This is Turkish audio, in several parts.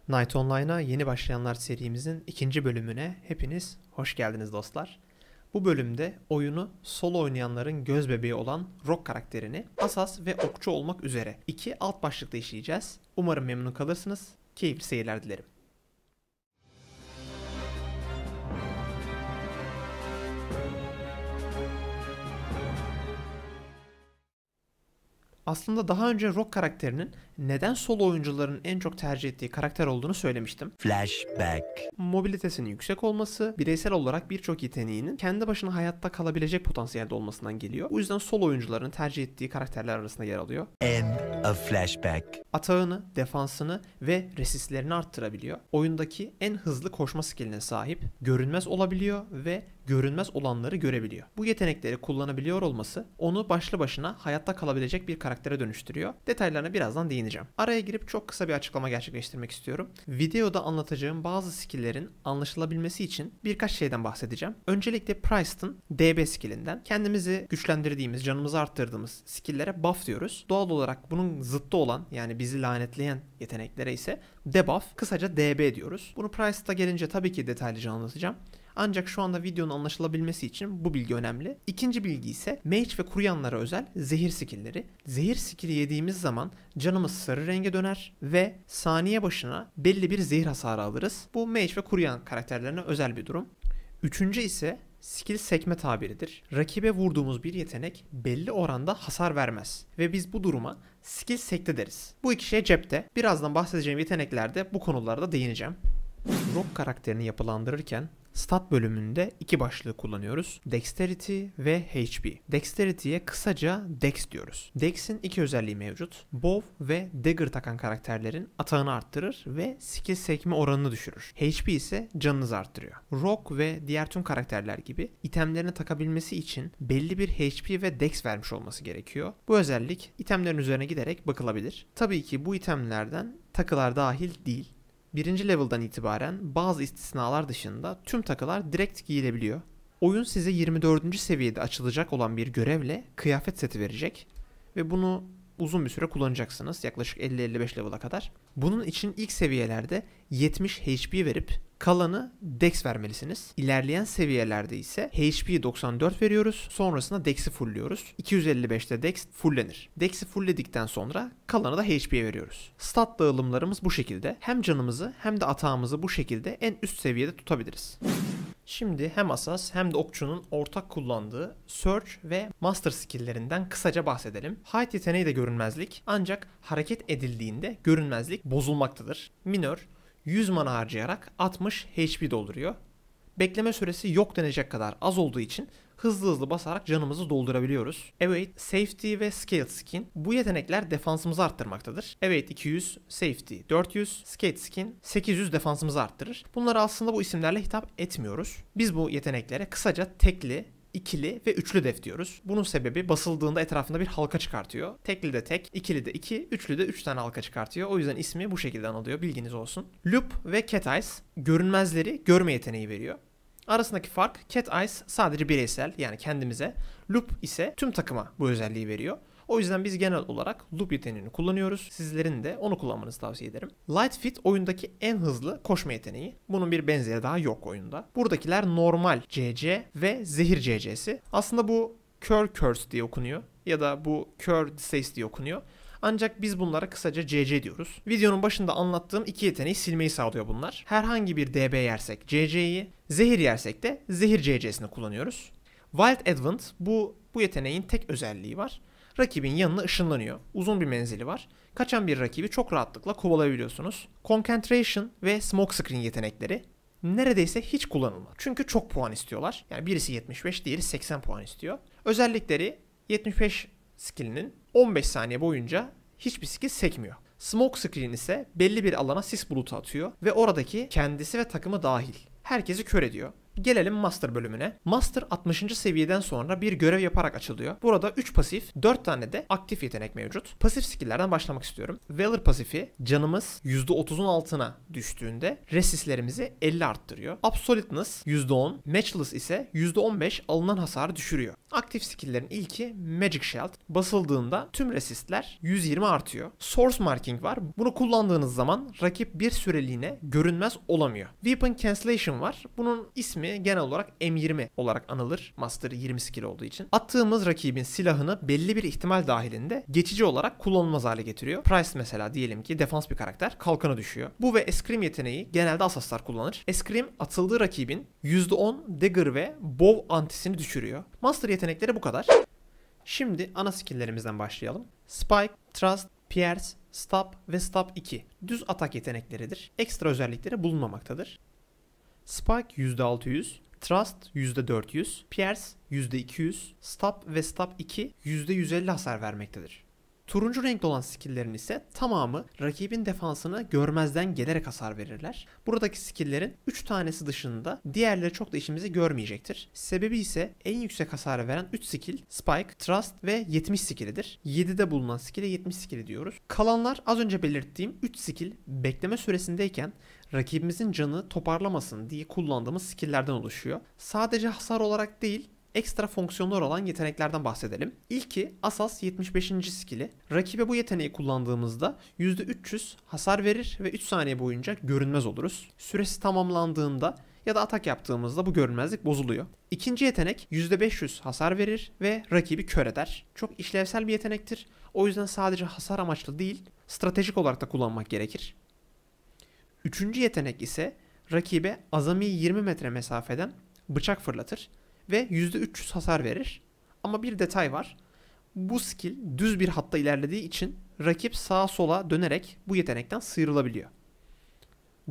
Night Online'a yeni başlayanlar serimizin ikinci bölümüne hepiniz hoş geldiniz dostlar. Bu bölümde oyunu solo oynayanların gözbebeği olan Rock karakterini Asas ve Okçu olmak üzere iki alt başlıkta işleyeceğiz. Umarım memnun kalırsınız. Keyifli seyirler dilerim. Aslında daha önce Rock karakterinin neden solo oyuncuların en çok tercih ettiği karakter olduğunu söylemiştim. Flashback. Mobilitesinin yüksek olması, bireysel olarak birçok yeteneğinin kendi başına hayatta kalabilecek potansiyelde olmasından geliyor. Bu yüzden solo oyuncuların tercih ettiği karakterler arasında yer alıyor. End of flashback. Atağını, defansını ve resistlerini arttırabiliyor. Oyundaki en hızlı koşma skilline sahip, görünmez olabiliyor ve görünmez olanları görebiliyor. Bu yetenekleri kullanabiliyor olması onu başlı başına hayatta kalabilecek bir karaktere dönüştürüyor. Detaylarına birazdan değineceğim. Araya girip çok kısa bir açıklama gerçekleştirmek istiyorum. Videoda anlatacağım bazı skill'lerin anlaşılabilmesi için birkaç şeyden bahsedeceğim. Öncelikle Priest'ın DB skill'inden. Kendimizi güçlendirdiğimiz, canımızı arttırdığımız skill'lere buff diyoruz. Doğal olarak bunun zıttı olan, yani bizi lanetleyen yeteneklere ise debuff, kısaca DB diyoruz. Bunu Priest'a gelince tabii ki detaylıca anlatacağım. Ancak şu anda videonun anlaşılabilmesi için bu bilgi önemli. İkinci bilgi ise mage ve kuryanlara özel zehir skill'leri. Zehir skill'i yediğimiz zaman canımız sarı renge döner ve saniye başına belli bir zehir hasarı alırız. Bu mage ve kuryan karakterlerine özel bir durum. Üçüncü ise skill sekme tabiridir. Rakibe vurduğumuz bir yetenek belli oranda hasar vermez ve biz bu duruma skill sekte deriz. Bu iki şey cepte. Birazdan bahsedeceğim yeteneklerde bu konularda değineceğim. Rock karakterini yapılandırırken stat bölümünde iki başlığı kullanıyoruz. Dexterity ve HP. Dexterity'ye kısaca Dex diyoruz. Dex'in iki özelliği mevcut. Bow ve Dagger takan karakterlerin atağını arttırır ve skill sekme oranını düşürür. HP ise canınızı arttırıyor. Rock ve diğer tüm karakterler gibi itemlerini takabilmesi için belli bir HP ve Dex vermiş olması gerekiyor. Bu özellik itemlerin üzerine giderek bakılabilir. Tabii ki bu itemlerden takılar dahil değil. Birinci level'dan itibaren bazı istisnalar dışında tüm takılar direkt giyilebiliyor. Oyun size 24. seviyede açılacak olan bir görevle kıyafet seti verecek ve bunu uzun bir süre kullanacaksınız, yaklaşık 50-55 level'a kadar. Bunun için ilk seviyelerde 70 HP verip kalanı Dex vermelisiniz. İlerleyen seviyelerde ise HP 94 veriyoruz. Sonrasında Dex'i fullliyoruz. 255'te Dex fulllenir. Dex'i fullledikten sonra kalanı da HP'ye veriyoruz. Stat dağılımlarımız bu şekilde. Hem canımızı hem de atağımızı bu şekilde en üst seviyede tutabiliriz. Şimdi hem Asas hem de Okçu'nun ortak kullandığı Search ve Master skill'lerinden kısaca bahsedelim. Hide yeteneği de görünmezlik, ancak hareket edildiğinde görünmezlik bozulmaktadır. Minör 100 mana harcayarak 60 HP dolduruyor. Bekleme süresi yok denecek kadar az olduğu için hızlı basarak canımızı doldurabiliyoruz. Evade, Safety ve Scaled Skin. Bu yetenekler defansımızı arttırmaktadır. Evade 200, Safety 400, Scaled Skin 800 defansımızı arttırır. Bunları aslında bu isimlerle hitap etmiyoruz. Biz bu yeteneklere kısaca tekli, ikili ve üçlü def diyoruz. Bunun sebebi basıldığında etrafında bir halka çıkartıyor. Tekli de tek, ikili de iki, üçlü de 3 tane halka çıkartıyor. O yüzden ismi bu şekilde anılıyor, bilginiz olsun. Loop ve Cat Eyes görünmezleri görme yeteneği veriyor. Arasındaki fark, Cat Eyes sadece bireysel, yani kendimize, Loop ise tüm takıma bu özelliği veriyor. O yüzden biz genel olarak Loop yeteneğini kullanıyoruz. Sizlerin de onu kullanmanızı tavsiye ederim. Light Feet oyundaki en hızlı koşma yeteneği. Bunun bir benzeri daha yok oyunda. Buradakiler normal CC ve zehir CC'si. Aslında bu Cure Curse diye okunuyor ya da bu Cure Disease diye okunuyor. Ancak biz bunlara kısaca CC diyoruz. Videonun başında anlattığım iki yeteneği silmeyi sağlıyor bunlar. Herhangi bir DB yersek CC'yi, zehir yersek de zehir CC'sini kullanıyoruz. Wild Advent bu yeteneğin tek özelliği var. Rakibin yanına ışınlanıyor. Uzun bir menzili var. Kaçan bir rakibi çok rahatlıkla kovalayabiliyorsunuz. Concentration ve Smoke Screen yetenekleri neredeyse hiç kullanılmaz. Çünkü çok puan istiyorlar. Yani birisi 75, diğeri 80 puan istiyor. Özellikleri 75 skill'inin 15 saniye boyunca hiçbir skill sekmiyor. Smoke Screen ise belli bir alana sis bulutu atıyor ve oradaki kendisi ve takımı dahil herkesi kör ediyor. Gelelim Master bölümüne. Master 60. seviyeden sonra bir görev yaparak açılıyor. Burada 3 pasif, 4 tane de aktif yetenek mevcut. Pasif skill'lerden başlamak istiyorum. Valor pasifi canımız %30'un altına düştüğünde resistlerimizi 50 arttırıyor. Absoluteness %10, Matchless ise %15 alınan hasarı düşürüyor. Aktif skill'lerin ilki Magic Shield. Basıldığında tüm resistler 120 artıyor. Source Marking var. Bunu kullandığınız zaman rakip bir süreliğine görünmez olamıyor. Weapon Cancellation var. Bunun ismi genel olarak M20 olarak anılır. Master 20 skill olduğu için. Attığımız rakibin silahını belli bir ihtimal dahilinde geçici olarak kullanılmaz hale getiriyor. Price mesela diyelim ki defans bir karakter, kalkanı düşüyor. Bu ve Eskrime yeteneği genelde asaslar kullanır. Eskrime atıldığı rakibin %10 dagger ve bow antisini düşürüyor. Master yetenekleri bu kadar. Şimdi ana skill'lerimizden başlayalım. Spike, Thrust, Pierce, Stab ve Stab 2 düz atak yetenekleridir. Ekstra özellikleri bulunmamaktadır. Spike %600, Thrust %400, Pierce %200, Stab ve Stab 2 %150 hasar vermektedir. Turuncu renkli olan skill'lerin ise tamamı rakibin defansını görmezden gelerek hasar verirler. Buradaki skill'lerin 3 tanesi dışında diğerleri çok da işimizi görmeyecektir. Sebebi ise en yüksek hasarı veren 3 skill Spike, Thrust ve 70 skill'idir. 7'de bulunan skill'e 70 skill'i diyoruz. Kalanlar az önce belirttiğim 3 skill bekleme süresindeyken rakibimizin canı toparlamasın diye kullandığımız skill'lerden oluşuyor. Sadece hasar olarak değil, ekstra fonksiyonlar olan yeteneklerden bahsedelim. İlki Asas 75. skill'i. Rakibe bu yeteneği kullandığımızda %300 hasar verir ve 3 saniye boyunca görünmez oluruz. Süresi tamamlandığında ya da atak yaptığımızda bu görünmezlik bozuluyor. İkinci yetenek %500 hasar verir ve rakibi kör eder. Çok işlevsel bir yetenektir. O yüzden sadece hasar amaçlı değil, stratejik olarak da kullanmak gerekir. Üçüncü yetenek ise rakibe azami 20 metre mesafeden bıçak fırlatır ve %300 hasar verir. Ama bir detay var. Bu skill düz bir hatta ilerlediği için rakip sağa sola dönerek bu yetenekten sıyrılabiliyor.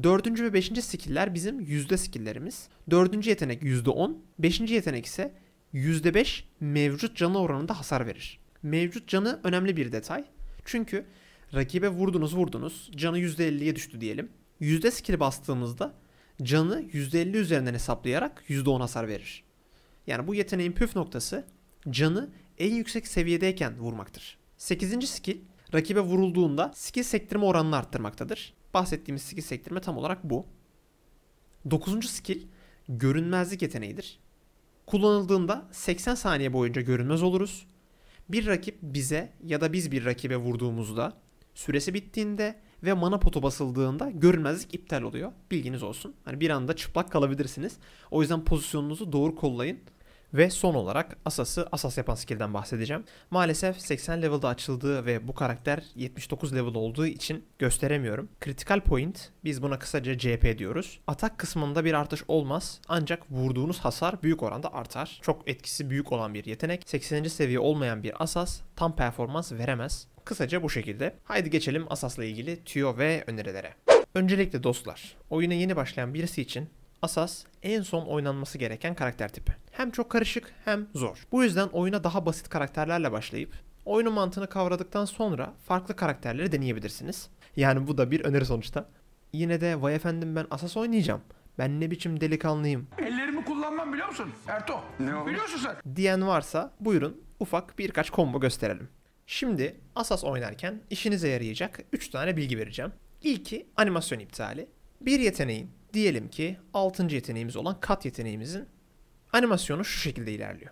Dördüncü ve beşinci skill'ler bizim yüzde skill'lerimiz. Dördüncü yetenek %10, beşinci yetenek ise %5 mevcut canı oranında hasar verir. Mevcut canı önemli bir detay. Çünkü rakibe vurdunuz, canı %50'ye düştü diyelim. Yüzde skill bastığımızda canı %50 üzerinden hesaplayarak %10 hasar verir. Yani bu yeteneğin püf noktası canı en yüksek seviyedeyken vurmaktır. 8. skill rakibe vurulduğunda skill sektirme oranını arttırmaktadır. Bahsettiğimiz skill sektirme tam olarak bu. 9. skill görünmezlik yeteneğidir. Kullanıldığında 80 saniye boyunca görünmez oluruz. Bir rakip bize ya da biz bir rakibe vurduğumuzda süresi bittiğinde ve mana potu basıldığında görünmezlik iptal oluyor. Bilginiz olsun. Hani bir anda çıplak kalabilirsiniz. O yüzden pozisyonunuzu doğru kollayın. Ve son olarak asas yapan skill'den bahsedeceğim. Maalesef 80 level'da açıldığı ve bu karakter 79 level olduğu için gösteremiyorum. Critical point, biz buna kısaca CP diyoruz. Atak kısmında bir artış olmaz ancak vurduğunuz hasar büyük oranda artar. Çok etkisi büyük olan bir yetenek. 80. seviye olmayan bir asas tam performans veremez. Kısaca bu şekilde. Haydi geçelim asasla ilgili tüyo ve önerilere. Öncelikle dostlar, oyuna yeni başlayan birisi için asas en son oynanması gereken karakter tipi. Hem çok karışık hem zor. Bu yüzden oyuna daha basit karakterlerle başlayıp oyunun mantığını kavradıktan sonra farklı karakterleri deneyebilirsiniz. Yani bu da bir öneri sonuçta. Yine de vay efendim ben asas oynayacağım. Ben ne biçim delikanlıyım. Ellerimi kullanmam biliyor musun Erto? Ne oldu? Biliyorsun sen. Diyen varsa buyurun ufak birkaç combo gösterelim. Şimdi asas oynarken işinize yarayacak 3 tane bilgi vereceğim. İlki animasyon iptali. Bir yeteneğin diyelim ki 6. yeteneğimiz olan kat yeteneğimizin animasyonu şu şekilde ilerliyor.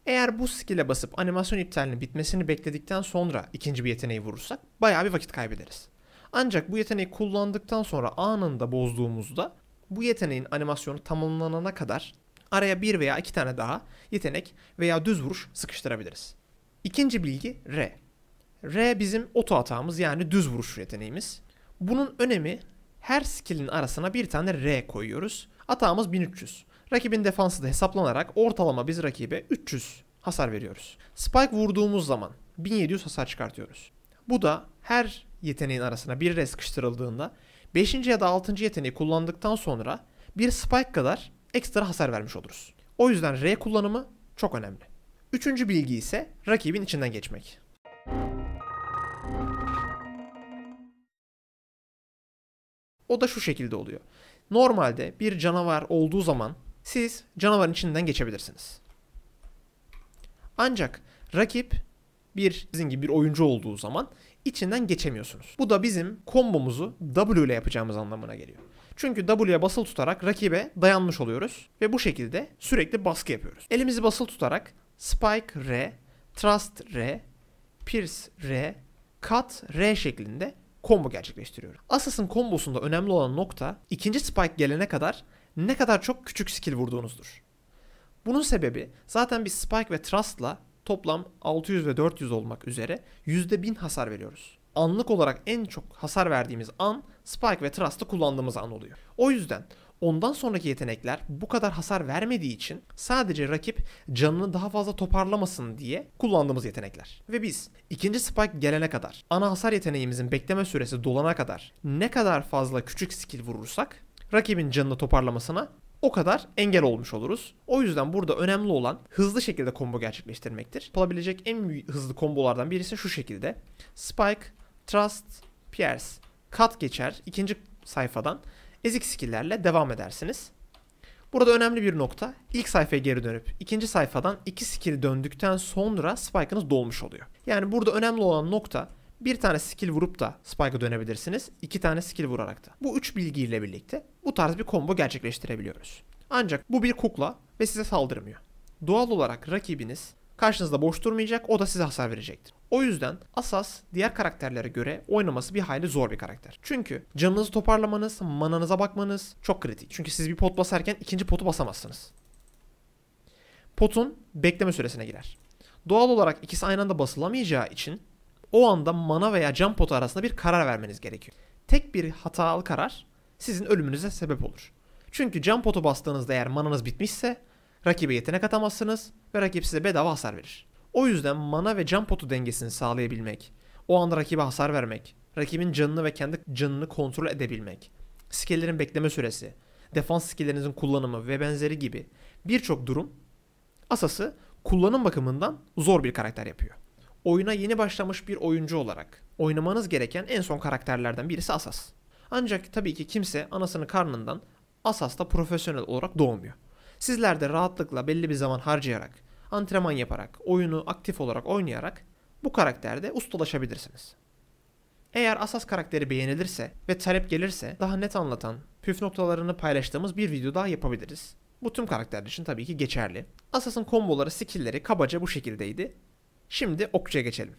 Eğer bu skill'e basıp animasyon iptalinin bitmesini bekledikten sonra ikinci bir yeteneği vurursak bayağı bir vakit kaybederiz. Ancak bu yeteneği kullandıktan sonra anında bozduğumuzda bu yeteneğin animasyonu tamamlanana kadar araya bir veya iki tane daha yetenek veya düz vuruş sıkıştırabiliriz. İkinci bilgi R. R bizim oto atağımız yani düz vuruş yeteneğimiz. Bunun önemi her skill'in arasına bir tane R koyuyoruz. Atağımız 1300. Rakibin defansı da hesaplanarak ortalama biz rakibe 300 hasar veriyoruz. Spike vurduğumuz zaman 1700 hasar çıkartıyoruz. Bu da her yeteneğin arasına bir R sıkıştırıldığında 5. ya da 6. yeteneği kullandıktan sonra bir Spike kadar ekstra hasar vermiş oluruz. O yüzden R kullanımı çok önemli. Üçüncü bilgi ise rakibin içinden geçmek. O da şu şekilde oluyor. Normalde bir canavar olduğu zaman siz canavarın içinden geçebilirsiniz. Ancak rakip sizin gibi bir oyuncu olduğu zaman içinden geçemiyorsunuz. Bu da bizim kombomuzu W ile yapacağımız anlamına geliyor. Çünkü W'ye basılı tutarak rakibe dayanmış oluyoruz ve bu şekilde sürekli baskı yapıyoruz. Elimizi basılı tutarak Spike R, Thrust R, Pierce R, Cut R şeklinde combo gerçekleştiriyoruz. Assassin kombosunda önemli olan nokta ikinci Spike gelene kadar ne kadar çok küçük skill vurduğunuzdur. Bunun sebebi zaten biz Spike ve Thrust'la toplam 600 ve 400 olmak üzere %1000 hasar veriyoruz. Anlık olarak en çok hasar verdiğimiz an Spike ve Thrust'ı kullandığımız an oluyor. O yüzden ondan sonraki yetenekler bu kadar hasar vermediği için sadece rakip canını daha fazla toparlamasın diye kullandığımız yetenekler. Ve biz ikinci Spike gelene kadar, ana hasar yeteneğimizin bekleme süresi dolana kadar ne kadar fazla küçük skill vurursak rakibin canını toparlamasına o kadar engel olmuş oluruz. O yüzden burada önemli olan hızlı şekilde combo gerçekleştirmektir. Yapılabilecek en hızlı kombolardan birisi şu şekilde. Spike, Thrust, Pierce, Cut geçer. İkinci sayfadan ezik skill'lerle devam edersiniz. Burada önemli bir nokta. İlk sayfaya geri dönüp ikinci sayfadan 2 skill döndükten sonra Spike'ınız dolmuş oluyor. Yani burada önemli olan nokta bir tane skill vurup da Spike'a dönebilirsiniz. 2 tane skill vurarak da. Bu 3 bilgiyle birlikte bu tarz bir combo gerçekleştirebiliyoruz. Ancak bu bir kukla ve size saldırmıyor. Doğal olarak rakibiniz karşınızda boş durmayacak, o da size hasar verecektir. O yüzden Asas diğer karakterlere göre oynaması bir hayli zor bir karakter. Çünkü canınızı toparlamanız, mananıza bakmanız çok kritik. Çünkü siz bir pot basarken ikinci potu basamazsınız. Potun bekleme süresine girer. Doğal olarak ikisi aynı anda basılamayacağı için o anda mana veya can potu arasında bir karar vermeniz gerekiyor. Tek bir hatalı karar sizin ölümünüze sebep olur. Çünkü can potu bastığınızda eğer mananız bitmişse rakibe yetenek atamazsınız ve rakip size bedava hasar verir. O yüzden mana ve can potu dengesini sağlayabilmek, o anda rakibe hasar vermek, rakibin canını ve kendi canını kontrol edebilmek, skill'lerin bekleme süresi, defans skill'lerinizin kullanımı ve benzeri gibi birçok durum Asas'ı kullanım bakımından zor bir karakter yapıyor. Oyuna yeni başlamış bir oyuncu olarak oynamanız gereken en son karakterlerden birisi Asas. Ancak tabii ki kimse anasının karnından Asas'ta profesyonel olarak doğmuyor. Sizler de rahatlıkla belli bir zaman harcayarak, antrenman yaparak, oyunu aktif olarak oynayarak bu karakterde ustalaşabilirsiniz. Eğer Asas karakteri beğenilirse ve talep gelirse daha net anlatan, püf noktalarını paylaştığımız bir video daha yapabiliriz. Bu tüm karakterler için tabii ki geçerli. Asas'ın komboları, skill'leri kabaca bu şekildeydi. Şimdi okçuya geçelim.